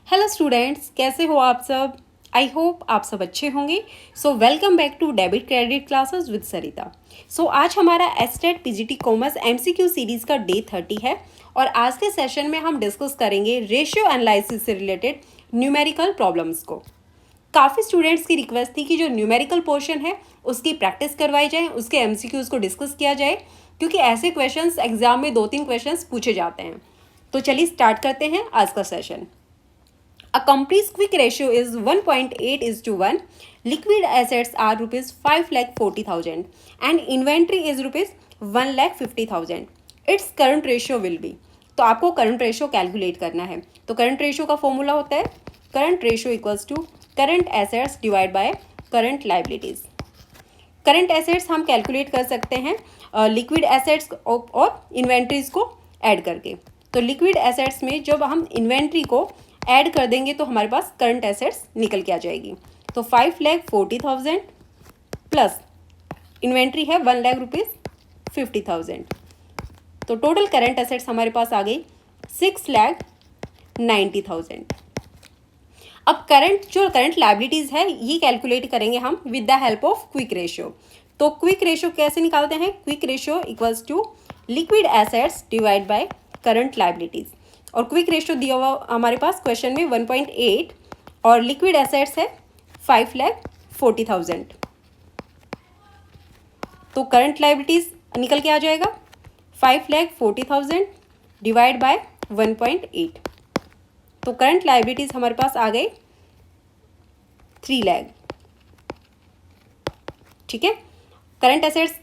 Hello students, कैसे हो आप सब। आई होप आप सब अच्छे होंगे। So welcome back to debit credit classes with Sarita. So आज हमारा state PGT commerce MCQ series का डे 30 है और आज के सेशन में हम डिस्कस करेंगे रेशियो एनालिसिस से रिलेटेड न्यूमेरिकल प्रॉब्लम्स को। काफ़ी स्टूडेंट्स की रिक्वेस्ट थी कि जो न्यूमेरिकल पोर्शन है उसकी प्रैक्टिस करवाई जाए, उसके एमसीक्यूज को डिस्कस किया जाए, क्योंकि ऐसे क्वेश्चंस एग्जाम में 2-3 क्वेश्चंस पूछे जाते हैं। तो चलिए स्टार्ट करते हैं आज का session. A company's quick ratio is 1.8:1. Liquid assets are rupees 5,40,000 and inventory is rupees 1,50,000. Its current ratio will be. तो आपको करंट रेशियो कैलकुलेट करना है। तो करंट रेशियो का फॉर्मूला होता है current ratio equals to current assets divide by current liabilities. Current assets हम calculate कर सकते हैं लिक्विड एसेट्स और इन्वेंट्रीज को ऐड करके। तो लिक्विड एसेट्स में जब हम इन्वेंट्री को ऐड कर देंगे तो हमारे पास करंट एसेट्स निकल के आ जाएगी। तो 5,40,000 प्लस इन्वेंट्री है 1,50,000। तो टोटल करंट एसेट्स हमारे पास आ गई 6,90,000। अब करंट लाइबिलिटीज है ये कैलकुलेट करेंगे हम with the help of quick ratio. तो क्विक रेशियो कैसे निकालते हैं? Quick ratio equals to liquid assets divide by current liabilities. और क्विक रेशियो दिया हुआ हमारे पास क्वेश्चन में 1.8 और लिक्विड एसेट्स है 5,40,000। तो करंट लाइबिलिटीज निकल के आ जाएगा 5,40,000 डिवाइड बाय 1.8। तो करंट लाइबिलिटीज हमारे पास आ गए 3 लाख। ठीक है, करंट एसेट्स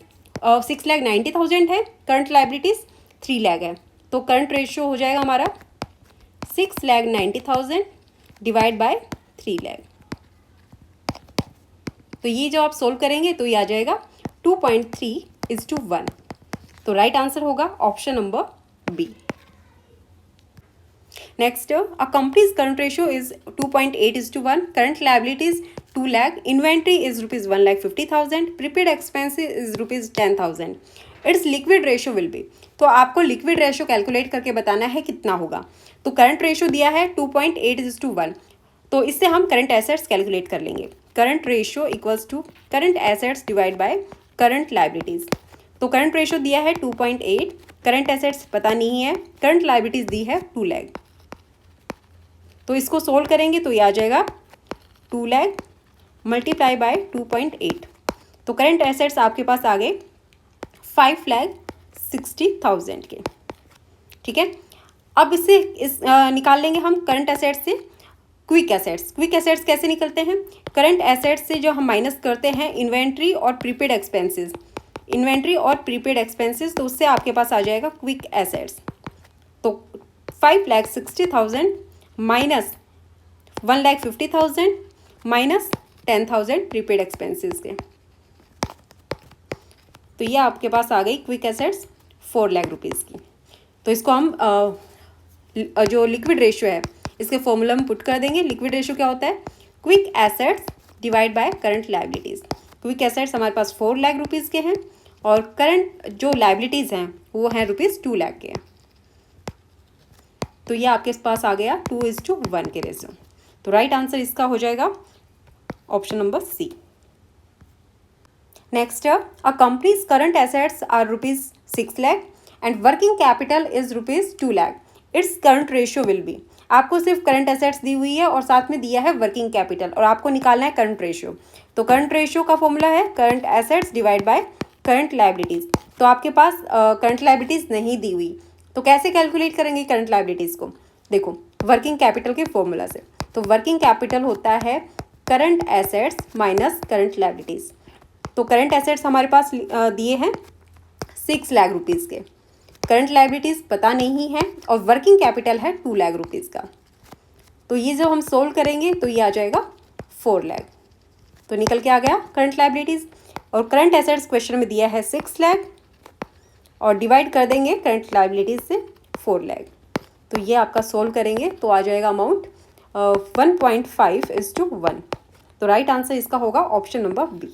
6,90,000 है, करंट लाइबिलिटीज 3 लाख है। तो करंट रेशियो हो जाएगा हमारा 6,90,000 डिवाइड बाय 3 लाख। तो ये जो आप सोल्व करेंगे तो ये आ जाएगा 2.3:1। तो राइट आंसर होगा option number B. Next, a company's current ratio is 2.8:1, current liabilities 2 lakh, inventory is rupees 1,50,000, prepaid expenses is rupees 10,000। It's liquid ratio will be. तो आपको लिक्विड रेशियो कैलकुलेट करके बताना है कितना होगा। तो करंट रेशियो दिया है 2.8:1, तो इससे हम करंट एसेट्स कैलकुलेट कर लेंगे। Current ratio equals to current assets divide by current liabilities. तो करंट रेशियो दिया है 2.8, करंट एसेट्स पता नहीं है, करंट लाइबिलिटीज दी है 2 लाख। तो इसको सोल्व करेंगे तो ये आ जाएगा 2 लाख मल्टीप्लाई बाय 2.8। तो करंट एसेट्स आपके पास आ गए 5,60,000 के। ठीक है, अब इससे निकाल लेंगे हम करंट एसेट्स से क्विक एसेट्स। क्विक एसेट्स कैसे निकलते हैं? करंट एसेट्स से जो हम माइनस करते हैं इन्वेंट्री और प्रीपेड एक्सपेंसेस, इन्वेंट्री और प्रीपेड एक्सपेंसेस, तो उससे आपके पास आ जाएगा क्विक एसेट्स। तो 5,60,000 माइनस 1,50,000 माइनस 10,000 प्रीपेड एक्सपेंसेस के। तो ये आपके पास आ गई क्विक एसेट्स 4 लाख रुपीज़ की। तो इसको हम जो लिक्विड रेशियो है इसके फॉर्मूला में पुट कर देंगे। लिक्विड रेशियो क्या होता है? Quick assets divide by current liabilities. Quick assets हमारे पास 4 लाख रुपीज़ के हैं और करंट जो लाइबिलिटीज़ हैं वो हैं रुपीज़ 2 लाख के। तो ये आपके पास आ गया 2:1 के रेशियो। तो राइट आंसर इसका हो जाएगा option number C. Next, a company's current assets are rupees 6 lakh and working capital is rupees 2 lakh. Its current ratio will be. आपको सिर्फ करंट एसेट्स दी हुई है और साथ में दिया है वर्किंग कैपिटल और आपको निकालना है करंट रेशियो। तो करंट रेशियो का फॉर्मूला है current assets divide by current liabilities. तो आपके पास करंट लाइबिलिटीज नहीं दी हुई, तो कैसे कैलकुलेट करेंगे करंट लाइबिलिटीज को? देखो, वर्किंग कैपिटल के फॉर्मूला से। तो वर्किंग कैपिटल होता है current assets minus current liabilities. तो करंट एसेट्स हमारे पास दिए हैं 6 लाख रुपीज़ के, करंट लाइबिलिटीज़ पता नहीं है और वर्किंग कैपिटल है 2 लाख रुपीज़ का। तो ये जो हम सोल्व करेंगे तो ये आ जाएगा 4 लाख। तो निकल के आ गया करंट लाइबिलिटीज़ और करंट एसेट्स क्वेश्चन में दिया है 6 लाख और डिवाइड कर देंगे करंट लाइबिलिटीज़ से 4 लाख। तो ये आपका सोल्व करेंगे तो आ जाएगा अमाउंट 1.5:1। तो राइट आंसर इसका होगा ऑप्शन नंबर बी।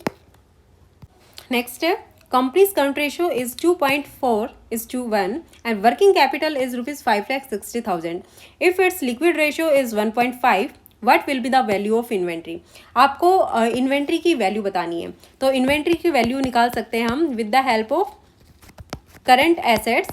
नेक्स्ट है Company's current ratio is 2.4:1 and working capital is rupees 5,60,000. If its liquid ratio is 1.5, what will be the value of inventory? आपको इन्वेंट्री की वैल्यू बतानी है, तो इन्वेंट्री की वैल्यू निकाल सकते हैं हम with the help of current assets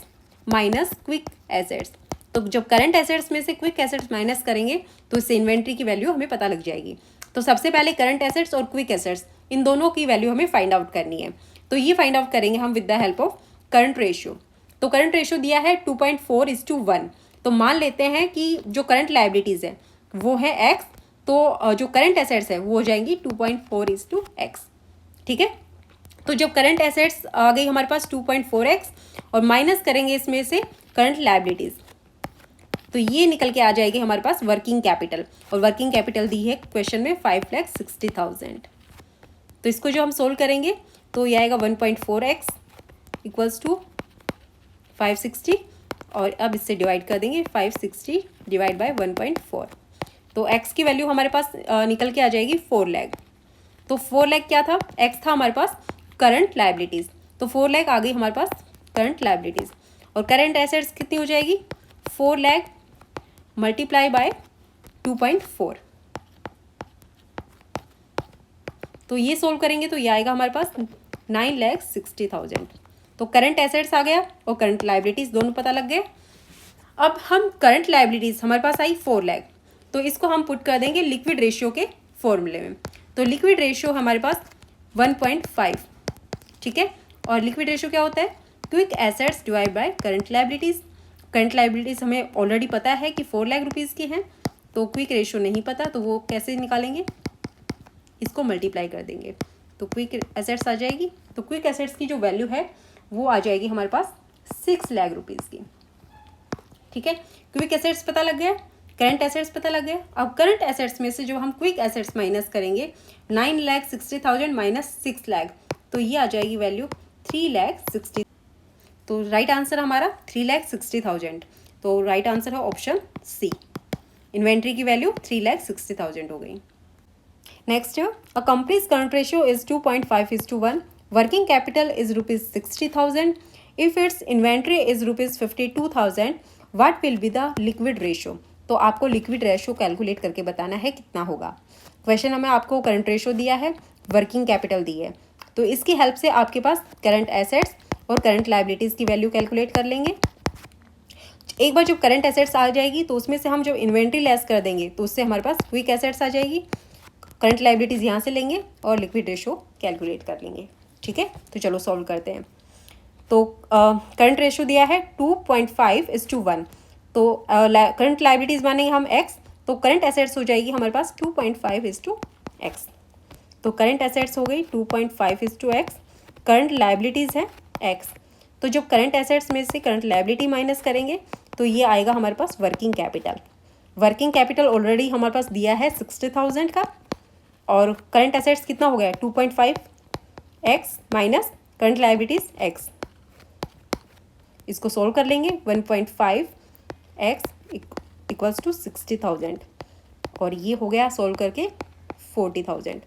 minus quick assets. तो जब करंट एसेट्स में से क्विक एसेट्स माइनस करेंगे तो इससे इन्वेंट्री की वैल्यू हमें पता लग जाएगी। तो सबसे पहले करंट एसेट्स और क्विक एसेट्स इन दोनों की वैल्यू हमें फाइंड आउट करनी है। तो ये फाइंड आउट करेंगे हम with the help of current ratio. तो करंट रेशियो दिया है 2.4:1। तो मान लेते हैं कि जो करंट लाइबिलिटीज़ है वो है x, तो जो करंट एसेट्स है वो हो जाएंगी 2.4:x। ठीक है, तो जब करंट एसेट्स आ गई हमारे पास 2.4x और माइनस करेंगे इसमें से करंट लाइबिलिटीज़, तो ये निकल के आ जाएगी हमारे पास वर्किंग कैपिटल। और वर्किंग कैपिटल दी है क्वेश्चन में 5,60,000। तो इसको जो हम सोल्व करेंगे तो ये आएगा 1.4x इक्वल्स टू 560 और अब इससे डिवाइड कर देंगे 560 डिवाइड बाय 1.4। तो x की वैल्यू हमारे पास निकल के आ जाएगी 4 लाख। तो 4 लाख क्या था? x था हमारे पास करंट लाइबिलिटीज़, तो 4 लाख आ गई हमारे पास करंट लाइबिलिटीज़। और करंट एसेट्स कितनी हो जाएगी? 4 लाख मल्टीप्लाई बाय 2.4। तो ये सोल्व करेंगे तो ये आएगा हमारे पास 9,60,000। तो करंट एसेट्स आ गया और करंट लाइबिलिटीज़ दोनों पता लग गए। अब हम करंट लाइबिलिटीज़ हमारे पास आई 4 लाख, तो इसको हम पुट कर देंगे लिक्विड रेशियो के फॉर्मूले में। तो लिक्विड रेशियो हमारे पास 1.5। ठीक है, और लिक्विड रेशियो क्या होता है? Quick assets divide by current liabilities. Current liabilities हमें ऑलरेडी पता है कि 4 लाख रुपीज़ की हैं, तो क्विक रेशियो नहीं पता, तो वो कैसे निकालेंगे? इसको मल्टीप्लाई कर देंगे तो क्विक एसेट्स आ जाएगी। तो क्विक एसेट्स की जो वैल्यू है वो आ जाएगी हमारे पास 6 लाख रुपीज़ की। ठीक है, क्विक एसेट्स पता लग गया, करंट एसेट्स पता लग गया। अब करंट एसेट्स में से जो हम क्विक एसेट्स माइनस करेंगे 9,60,000 माइनस 6 लाख, तो ये आ जाएगी वैल्यू 3,60,000। तो राइट आंसर हमारा 3,60,000। तो राइट आंसर है ऑप्शन सी। इन्वेंट्री की वैल्यू 3,60,000 हो गई। Next, a company's current ratio is 2.5:1, working capital is ₹60,000, if it's inventory is ₹52,000, what will be the liquid ratio? तो आपको लिक्विड रेशियो कैलकुलेट करके बताना है कितना होगा। क्वेश्चन हमें आपको करंट रेशियो दिया है, वर्किंग कैपिटल दी है, तो इसकी हेल्प से आपके पास करंट एसेट्स और करंट लाइबिलिटीज़ की वैल्यू कैलकुलेट कर लेंगे। एक बार जब करंट एसेट्स आ जाएगी तो उसमें से हम जब इन्वेंट्री लेस कर देंगे तो उससे हमारे पास क्विक एसेट्स आ जाएगी। करंट लाइबिलिटीज़ यहाँ से लेंगे और लिक्विड रेशियो कैलकुलेट कर लेंगे। ठीक है, तो चलो सॉल्व करते हैं। तो करंट रेशियो दिया है 2.5:1, तो करंट लाइबिलिटीज़ मानेंगे हम x, तो करंट एसेट्स हो जाएगी हमारे पास 2.5:x। तो करंट एसेट्स हो गई 2.5:x, करंट लाइबिलिटीज़ है x। तो जब करंट एसेट्स में से करंट लाइबिलिटी माइनस करेंगे तो ये आएगा हमारे पास working capital. Working capital already हमारे पास दिया है 60,000 का, और करंट एसेट्स कितना हो गया? 2.5x minus current liabilities x। इसको सोल्व कर लेंगे 1.5x इक्वल्स टू 60,000, और ये हो गया सोल्व करके 40,000।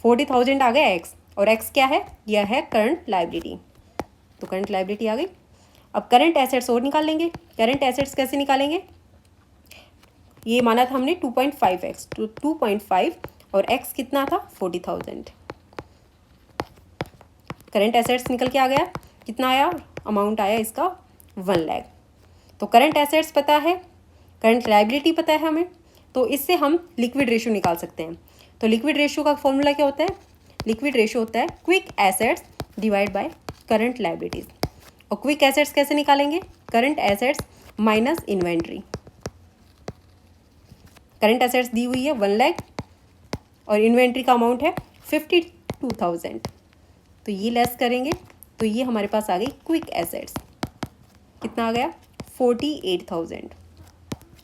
40,000 आ गया x, और x क्या है? यह है करंट लाइबिलिटी। तो करंट लाइबिलिटी आ गई। अब करंट एसेट्स और निकाल लेंगे। करंट एसेट्स कैसे निकालेंगे? ये माना था हमने 2.5x, तो 2.5 और x कितना था? 40,000। करंट एसेट्स निकल के आ गया, कितना आया? अमाउंट आया इसका 1 लाख। तो करंट एसेट्स पता है, करंट लाइबिलिटी पता है हमें, तो इससे हम लिक्विड रेशियो निकाल सकते हैं। तो लिक्विड रेशियो का फॉर्मूला क्या होता है? लिक्विड रेशियो होता है quick assets divide by current liabilities. और क्विक एसेट्स कैसे निकालेंगे? Current assets minus inventory. Current assets दी हुई है 1 लाख और इन्वेंट्री का अमाउंट है 52,000, तो ये लेस करेंगे तो ये हमारे पास आ गई क्विक एसेट्स। कितना आ गया? 48,000।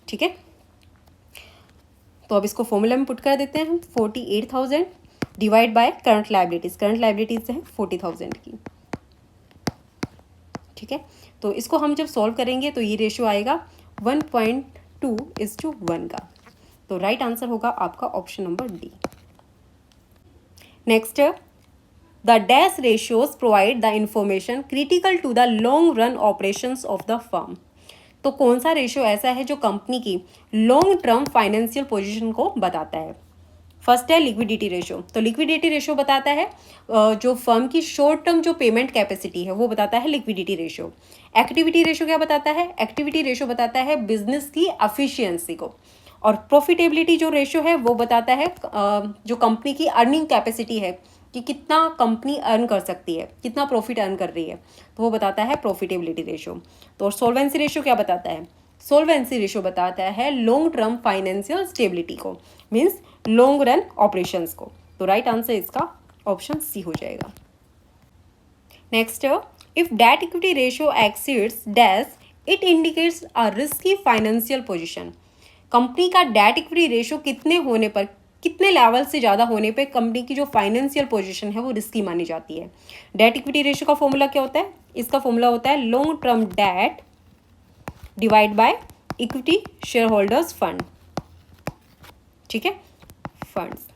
ठीक है, तो अब इसको फॉर्मूला में पुट कर देते हैं हम। 48,000 divide by current liabilities. Current liabilities है 40,000 की। ठीक है, तो इसको हम जब सॉल्व करेंगे तो ये रेशियो आएगा 1.2:1 का। तो राइट आंसर होगा आपका option number D. Next, the dash ratios provide the information critical to the long run operations of the firm. तो कौन सा रेशियो ऐसा है जो कंपनी की लॉन्ग टर्म फाइनेंशियल पोजीशन को बताता है? फर्स्ट है लिक्विडिटी रेशियो। तो लिक्विडिटी रेशियो बताता है जो फर्म की शॉर्ट टर्म जो पेमेंट कैपेसिटी है वो बताता है लिक्विडिटी रेशियो। एक्टिविटी रेशियो क्या बताता है? एक्टिविटी रेशियो बताता है बिजनेस की एफिशिएंसी को। और प्रॉफिटेबिलिटी जो रेशियो है वो बताता है जो कंपनी की अर्निंग कैपेसिटी है कि कितना कंपनी अर्न कर सकती है, कितना प्रॉफिट अर्न कर रही है, तो वो बताता है प्रॉफिटेबिलिटी रेशियो। तो सोल्वेंसी रेशियो क्या बताता है? सोल्वेंसी रेशियो बताता है लॉन्ग टर्म फाइनेंशियल स्टेबिलिटी को, मीन्स लॉन्ग रन ऑपरेशंस को। तो राइट आंसर इसका ऑप्शन सी हो जाएगा। Next, if debt equity ratio exceeds dash it indicates a risky financial position. Company का डेट इक्विटी रेशियो कितने होने पर, कितने लेवल से ज़्यादा होने पे कंपनी की जो फाइनेंशियल पोजीशन है वो रिस्की मानी जाती है। डेट इक्विटी रेशियो का फॉर्मूला क्या होता है? इसका फॉर्मूला होता है long term date divide by equity share holders fund. ठीक है, फंड्स।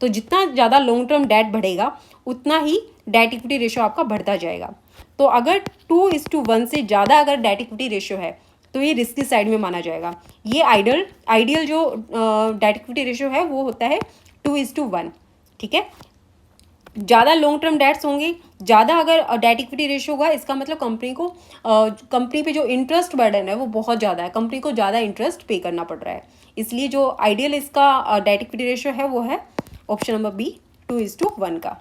तो जितना ज़्यादा लॉन्ग टर्म डेट बढ़ेगा उतना ही डेट इक्विटी रेशियो आपका बढ़ता जाएगा। तो अगर 2:1 से ज़्यादा अगर डेट इक्विटी रेशियो है तो ये रिस्की साइड में माना जाएगा। ये आइडियल जो डेट इक्विटी रेशियो है वो होता है 2:1। ठीक है, ज़्यादा लॉन्ग टर्म डेट्स होंगे, ज़्यादा अगर डेट इक्विटी रेशियो होगा, इसका मतलब कंपनी पे जो इंटरेस्ट बर्डन है वो बहुत ज़्यादा है, कंपनी को ज़्यादा इंटरेस्ट पे करना पड़ रहा है। इसलिए जो आइडियल इसका डेट इक्विटी रेशियो है वो है ऑप्शन नंबर बी 2:1 का।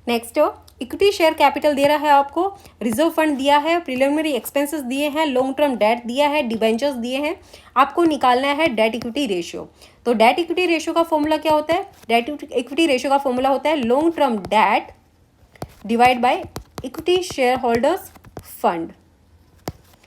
नेक्स्ट, इक्विटी शेयर कैपिटल दे रहा है आपको, रिजर्व फंड दिया है, प्रिलिमिनरी एक्सपेंसेस दिए हैं, लॉन्ग टर्म डेट दिया है, डिबेंचर्स दिए हैं। आपको निकालना है डेट इक्विटी रेशियो। तो डेट इक्विटी रेशियो का फॉर्मूला क्या होता है? डेट इक्विटी रेशियो का फॉर्मूला होता है long term date divide by equity share holders fund.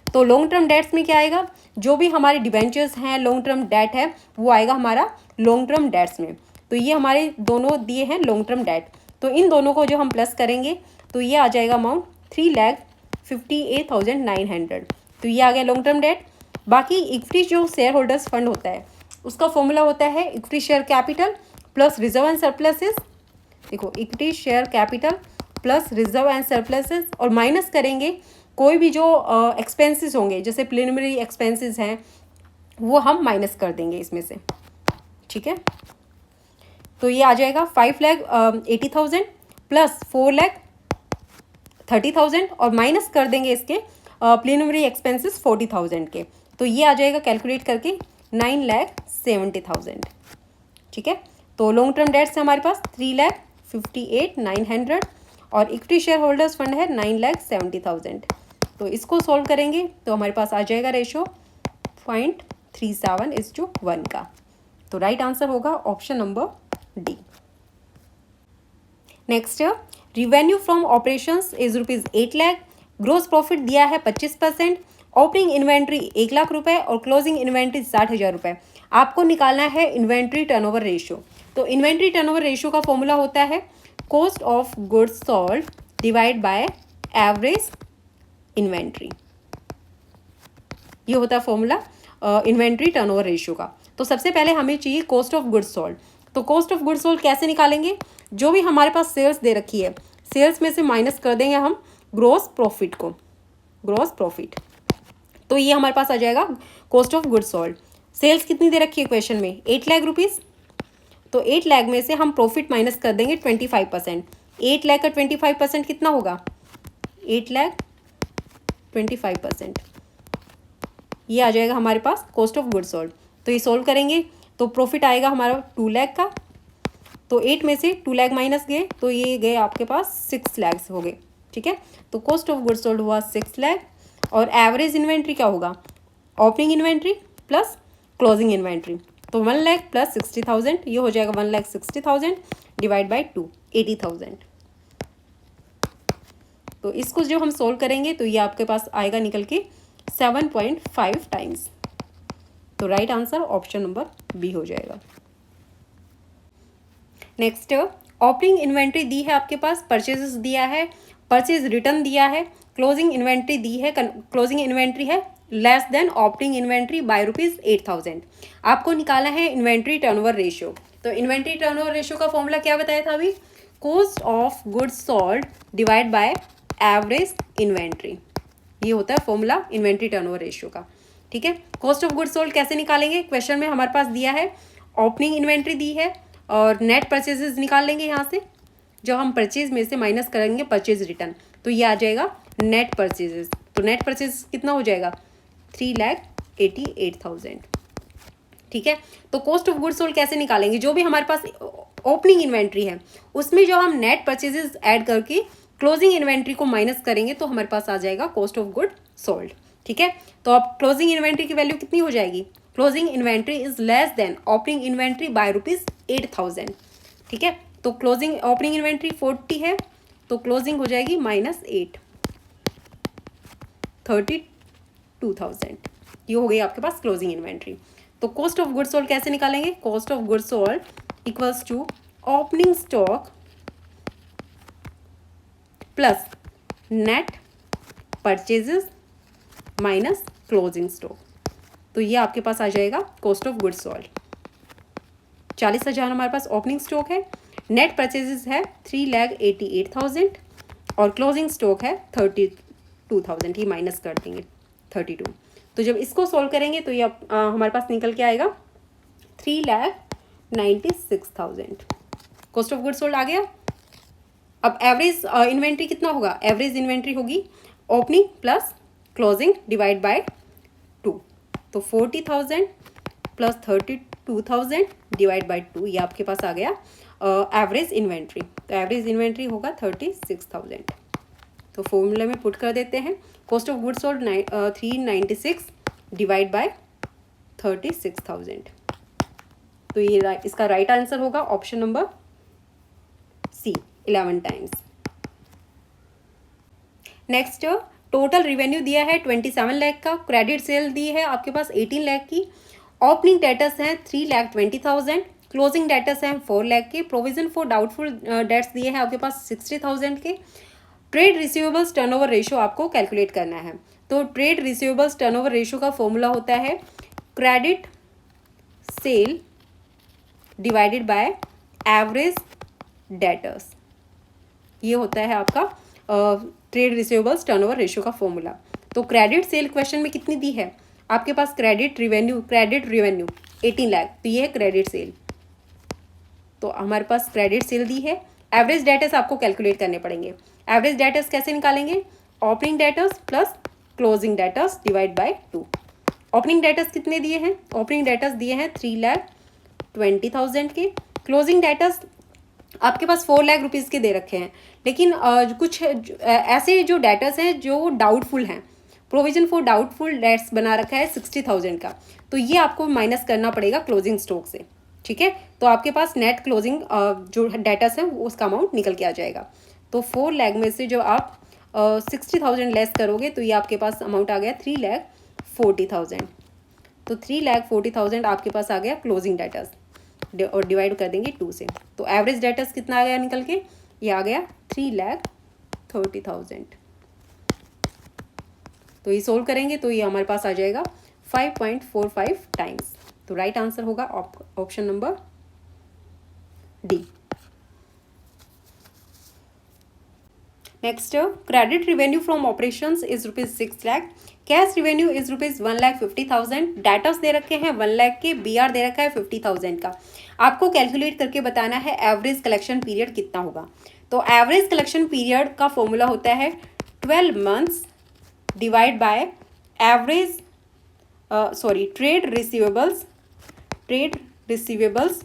तो लॉन्ग टर्म डेट्स में क्या आएगा? जो भी हमारे डिबेंचर्स हैं, लॉन्ग टर्म डेट है, वो आएगा हमारा लॉन्ग टर्म डेट्स में। तो ये हमारे दोनों दिए हैं लॉन्ग टर्म डेट, तो इन दोनों को जो हम प्लस करेंगे तो ये आ जाएगा अमाउंट 3,58,900। तो ये आ गया लॉन्ग टर्म डेट। बाकी इक्विटी जो शेयर होल्डर्स फंड होता है उसका फॉर्मूला होता है equity share capital plus reserve and surpluses. देखो, equity share capital plus reserve and surpluses और माइनस करेंगे कोई भी जो एक्सपेंसेस होंगे, जैसे प्रिलिमिनरी एक्सपेंसेस हैं वो हम माइनस कर देंगे इसमें से। ठीक है, तो ये आ जाएगा 5,80,000 प्लस 4,30,000 और माइनस कर देंगे इसके प्रिलिमिनरी एक्सपेंसेस 40,000 के। तो ये आ जाएगा कैलकुलेट करके 9,70,000। ठीक है, तो लॉन्ग टर्म डेट्स है हमारे पास 3,58,900 और इक्विटी शेयर होल्डर्स फंड है 9,70,000। तो इसको सॉल्व करेंगे तो हमारे पास आ जाएगा रेशो 0.37:1 का। तो राइट आंसर होगा option number D. Next, revenue from operations is ₹8 lakh, gross profit दिया है 25%, ओपनिंग इन्वेंट्री 1 लाख रुपए और क्लोजिंग इन्वेंट्री 60,000 रुपये। आपको निकालना है इन्वेंट्री टर्नओवर रेशियो। तो इन्वेंट्री टर्नओवर रेशियो का फॉर्मूला होता है cost of goods sold divide by average inventory. ये होता है फॉर्मूला इन्वेंट्री टर्नओवर रेशियो का। तो सबसे पहले हमें चाहिए कॉस्ट ऑफ गुड्स सोल्ड। तो कॉस्ट ऑफ गुड्स सोल्ड कैसे निकालेंगे? जो भी हमारे पास सेल्स दे रखी है, सेल्स में से माइनस कर देंगे हम ग्रोस प्रॉफिट को, ग्रोस प्रॉफिट। तो ये हमारे पास आ जाएगा cost of goods sold. Sales कितनी दे रखी है क्वेश्चन में? 8 लाख रुपीज़। तो 8 लाख में से हम प्रॉफिट माइनस कर देंगे 25%। 8 लाख का 25% कितना होगा? 8 लाख 25%। ये आ जाएगा हमारे पास कॉस्ट ऑफ गुड्स सोल्ड। तो ये सोल्व करेंगे तो प्रॉफिट आएगा हमारा 2 लाख का। तो 8 में से 2 लाख माइनस गए तो ये गए आपके पास 6 लाख हो गए। ठीक है, तो कॉस्ट ऑफ गुड्स सोल्ड हुआ 6 लाख और एवरेज इन्वेंट्री क्या होगा? Opening inventory plus closing inventory. तो 1 लाख प्लस 60,000, ये हो जाएगा 1,60,000 डिवाइड बाई 2, 80,000। तो इसको जो हम सोल्व करेंगे तो ये आपके पास आएगा निकल के 7.5 टाइम्स। तो right answer option number B हो जाएगा। नेक्स्ट, ओपनिंग इन्वेंट्री दी है आपके पास, परचेजेस दिया है, परचेज रिटर्न दिया है, क्लोजिंग इन्वेंट्री दी है, क्लोजिंग इन्वेंट्री है less than opening inventory by ₹8,000। आपको निकालना है इन्वेंट्री टर्नओवर रेशियो। तो इन्वेंट्री टर्नओवर रेशियो का फॉर्मूला क्या बताया था अभी? Cost of goods sold divide by average inventory, ये होता है फॉर्मूला इन्वेंट्री टर्नओवर रेशियो का। ठीक है, कॉस्ट ऑफ गुड्स सोल्ड कैसे निकालेंगे, क्वेश्चन में हमारे पास दिया है ओपनिंग इन्वेंट्री दी है और नेट परचेजेस निकाल लेंगे यहाँ से, जो हम परचेज में से माइनस करेंगे परचेज रिटर्न, तो ये आ जाएगा नेट परचेजेस। तो नेट परचेज कितना हो जाएगा 3,88,000। ठीक है, तो कॉस्ट ऑफ गुड्स सोल्ड कैसे निकालेंगे, जो भी हमारे पास ओपनिंग इन्वेंट्री है उसमें जो हम नेट परचेजेस ऐड करके क्लोजिंग इन्वेंट्री को माइनस करेंगे तो हमारे पास आ जाएगा कॉस्ट ऑफ गुड सोल्ड। ठीक है, तो अब क्लोजिंग इन्वेंट्री की वैल्यू कितनी हो जाएगी, closing inventory is less than opening inventory by ₹8,000। ठीक है, तो क्लोजिंग ओपनिंग इन्वेंट्री 40 है तो क्लोजिंग हो जाएगी -8, 32,000। ये हो गई आपके पास क्लोजिंग इन्वेंट्री। तो कॉस्ट ऑफ गुड्स सोल्ड कैसे निकालेंगे, cost of goods sold equals to opening stock plus net purchases minus closing stock, तो ये आपके पास आ जाएगा कॉस्ट ऑफ गुड्स सोल्ड। 40,000 हमारे पास ओपनिंग स्टॉक है, नेट परचेजेस है 3,88,000 और क्लोजिंग स्टॉक है 32,000, ही माइनस कर देंगे 32। तो जब इसको सॉल्व करेंगे तो ये हमारे पास निकल के आएगा 3,96,000। कॉस्ट ऑफ गुड्स सोल्ड आ गया। अब एवरेज इन्वेंट्री कितना होगा, एवरेज इन्वेंट्री होगी opening plus closing divide by 2, तो 40,000 प्लस 32,000 डिवाइड बाय 2, ये आपके पास आ गया एवरेज इन्वेंट्री। तो एवरेज इन्वेंट्री होगा 36,000। तो फॉर्मूला में पुट कर देते हैं, cost of goods sold 396 divide by 36,000, तो ये इसका राइट आंसर होगा option number C 11 times. Next, total revenue दिया है 27 लाख का, क्रेडिट सेल दी है आपके पास 18 लाख की, ओपनिंग डेटर्स हैं 3,20,000, क्लोजिंग डेटर्स हैं 4 लाख के, प्रोविजन फॉर डाउटफुल डेट्स दिए हैं आपके पास 60,000 के। ट्रेड रिसीवेबल्स टर्नओवर रेशियो आपको कैलकुलेट करना है। तो ट्रेड रिसीवेबल्स टर्नओवर रेशियो का फॉर्मूला होता है credit sale divided by average debtors, ये होता है आपका ट्रेड रिसीवेबल्स टर्नओवर रेशियो का फॉर्मूला। तो क्रेडिट सेल क्वेश्चन में कितनी दी है आपके पास, क्रेडिट रेवेन्यू 18 लाख, तो ये है क्रेडिट सेल। तो हमारे पास क्रेडिट सेल दी है, एवरेज डेटर्स आपको कैलकुलेट करने पड़ेंगे। एवरेज डेटर्स कैसे निकालेंगे, opening debtors plus closing debtors divide by 2। Opening debtors कितने दिए हैं, ओपनिंग डेटर्स दिए हैं 3,20,000 के, क्लोजिंग डेटर्स आपके पास 4 लाख रुपीज़ के दे रखे हैं, लेकिन कुछ ऐसे जो डेटर्स हैं जो डाउटफुल हैं, प्रोविजन फॉर डाउटफुल डेट्स बना रखा है 60,000 का, तो ये आपको माइनस करना पड़ेगा क्लोजिंग स्टॉक से। ठीक है, तो आपके पास नेट क्लोजिंग जो डेटर्स हैं वो उसका अमाउंट निकल के आ जाएगा। तो 4 लाख में से जो आप 60,000 लेस करोगे तो ये आपके पास अमाउंट आ गया 3,40,000। तो 3,40,000 आपके पास आ गया क्लोजिंग डेटर्स, और डिवाइड कर देंगे 2 से, तो एवरेज डेटर्स कितना आ गया निकल के, ये आ गया 3,30,000। तो ये सोल्व करेंगे तो ये हमारे पास आ जाएगा 5.45 टाइम्स। तो राइट आंसर होगा option number D. Next, credit revenue from operations is ₹6 lakh, cash revenue is ₹1,50,000, debtors दे रखे हैं 1 लाख के, BR दे रखा है 50,000 का। आपको कैलकुलेट करके बताना है एवरेज कलेक्शन पीरियड कितना होगा। तो एवरेज कलेक्शन पीरियड का फॉर्मूला होता है 12 months divide by average trade receivables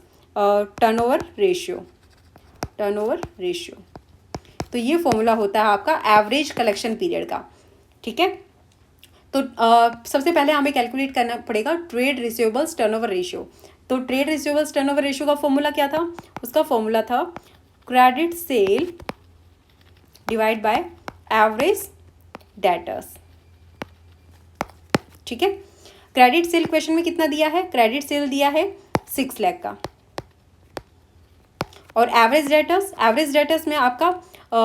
turnover ratio. तो ये फॉर्मूला होता है आपका एवरेज कलेक्शन पीरियड का। ठीक है, तो सबसे पहले हमें कैलकुलेट करना पड़ेगा ट्रेड रिसीवेबल्स टर्नओवर रेशियो। तो ट्रेड रिसीवेबल्स टर्नओवर रेशियो का फॉर्मूला क्या था, उसका फॉर्मूला था credit sale divide by average debtors. ठीक है, क्रेडिट सेल क्वेश्चन में कितना दिया है, क्रेडिट सेल दिया है 6 लाख का, और एवरेज डेटर्स में आपका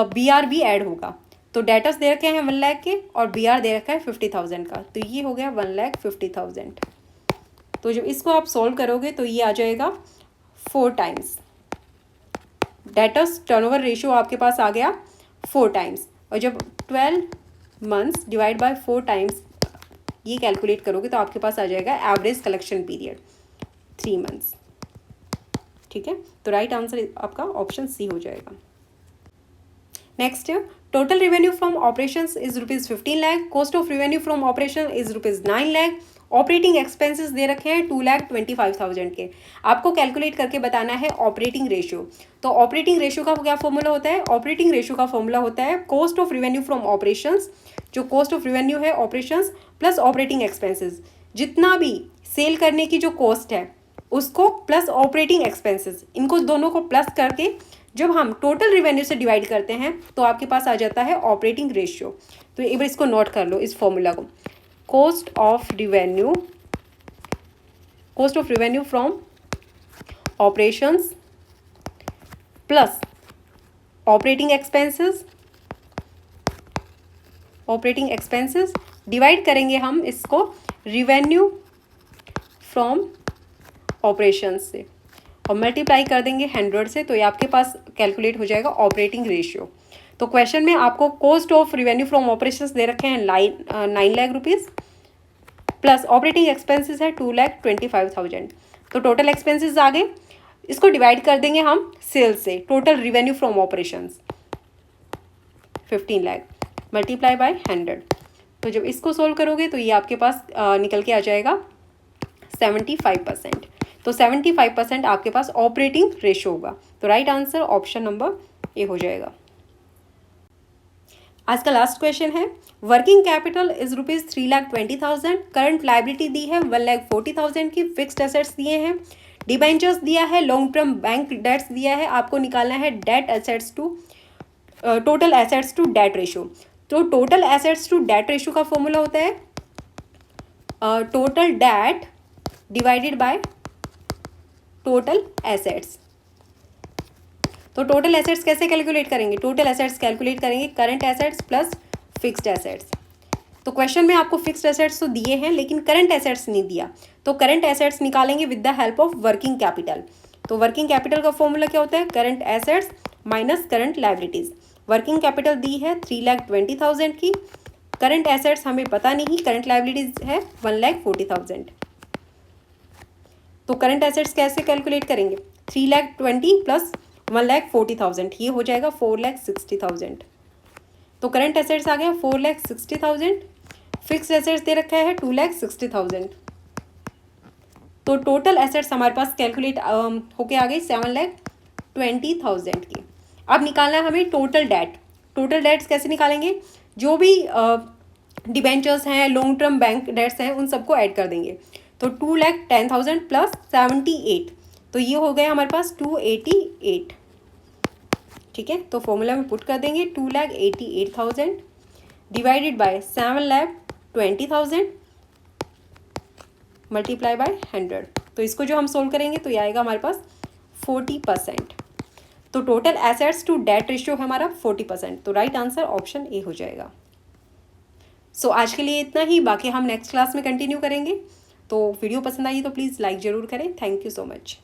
BR भी ऐड होगा। तो डेटर्स दे रखे हैं 1 लाख के और BR दे रखा है 50,000 का, तो ये हो गया 1,50,000। तो जब इसको आप सॉल्व करोगे तो ये आ जाएगा 4 टाइम्स। डेटर्स टर्नओवर रेशियो आपके पास आ गया 4 टाइम्स, और जब 12 मंथ्स डिवाइड बाय 4 टाइम्स ये कैलकुलेट करोगे तो आपके पास आ जाएगा एवरेज कलेक्शन पीरियड 3 मंथ्स। ठीक है, तो राइट आंसर आपका ऑप्शन सी हो जाएगा। Next, total revenue from operations is ₹15 lakh, cost of revenue from operation is ₹9 lakh, operating expenses दे रखे हैं 2,25,000 के। आपको कैलकुलेट करके बताना है ऑपरेटिंग रेशियो। तो ऑपरेटिंग रेशियो का क्या फॉर्मूला होता है? ऑपरेटिंग रेशियो का फॉर्मूला होता है cost of revenue from operations, जो कॉस्ट ऑफ रेवेन्यू है ऑपरेशंस प्लस ऑपरेटिंग एक्सपेंसेस, जितना भी सेल करने की जो कॉस्ट है उसको प्लस ऑपरेटिंग एक्सपेंसेस, इनको दोनों को प्लस करके जब हम टोटल रेवेन्यू से डिवाइड करते हैं तो आपके पास आ जाता है ऑपरेटिंग रेशियो। तो एक बार इसको नोट कर लो, इस फॉर्मूला को, cost of revenue from operations plus operating expenses divide करेंगे हम इसको रेवेन्यू फ्रॉम ऑपरेशंस से और मल्टीप्लाई कर देंगे 100 से, तो ये आपके पास कैलकुलेट हो जाएगा ऑपरेटिंग रेशियो। तो क्वेश्चन में आपको cost of revenue from operations दे रखे हैं 9 lakh rupees plus operating expenses है 2,25,000। तो टोटल एक्सपेंसेस आ गए, इसको डिवाइड कर देंगे हम सेल्स से, total revenue from operations 15 lakh multiply by 100। तो जब इसको सोल्व करोगे तो ये आपके पास निकल के आ जाएगा 75%। तो 75% आपके पास ऑपरेटिंग रेशियो होगा। तो right answer option number A हो जाएगा। आज का लास्ट क्वेश्चन है, working capital is ₹3,20,000, current liability दी है 1,40,000 की, फिक्स्ड एसेट्स दिए हैं, डिबेंचर्स दिया है, लॉन्ग टर्म बैंक डेट्स दिया है, आपको निकालना है total assets to debt ratio. तो total assets to debt ratio का फॉर्मूला होता है total debt divided by total assets. तो टोटल एसेट्स कैसे कैलकुलेट करेंगे? टोटल एसेट्स कैलकुलेट करेंगे current assets plus fixed assets. तो क्वेश्चन में आपको फिक्स्ड एसेट्स तो दिए हैं लेकिन करंट एसेट्स नहीं दिया, तो करंट एसेट्स निकालेंगे with the help of working capital. तो वर्किंग कैपिटल का फॉर्मूला क्या होता है? Current assets minus current liabilities. Working capital दी है 3,20,000 की, करंट एसेट्स हमें पता नहीं, करंट लाइबिलिटीज है 1,40,000। तो करंट एसेट्स कैसे कैलकुलेट करेंगे? 3,20,000 प्लस 1,40,000, ये हो जाएगा 4,60,000। तो करंट एसेट्स आ गया 4,60,000, फिक्स्ड एसेट्स दे रखा है 2,60,000। तो टोटल एसेट्स हमारे पास कैलकुलेट होके आ गई 7,20,000 की। अब निकालना है हमें टोटल डेट। टोटल डेट्स कैसे निकालेंगे? जो भी डिबेंचर्स हैं, लॉन्ग टर्म बैंक डेट्स हैं, उन सबको ऐड कर देंगे। तो 2,10,000 प्लस 78, तो ये हो गया हमारे पास 288। ठीक है, तो फॉर्मूला में पुट कर देंगे 2,88,000 डिवाइडेड बाय 7,20,000 मल्टीप्लाई बाय 100। तो इसको जो हम सोल्व करेंगे तो ये आएगा हमारे पास 40%। तो total assets to debt ratio है हमारा 40%। तो राइट आंसर ऑप्शन ए हो जाएगा। सो आज के लिए इतना ही, बाकी हम नेक्स्ट क्लास में कंटिन्यू करेंगे। तो वीडियो पसंद आई तो प्लीज़ लाइक ज़रूर करें। Thank you so much.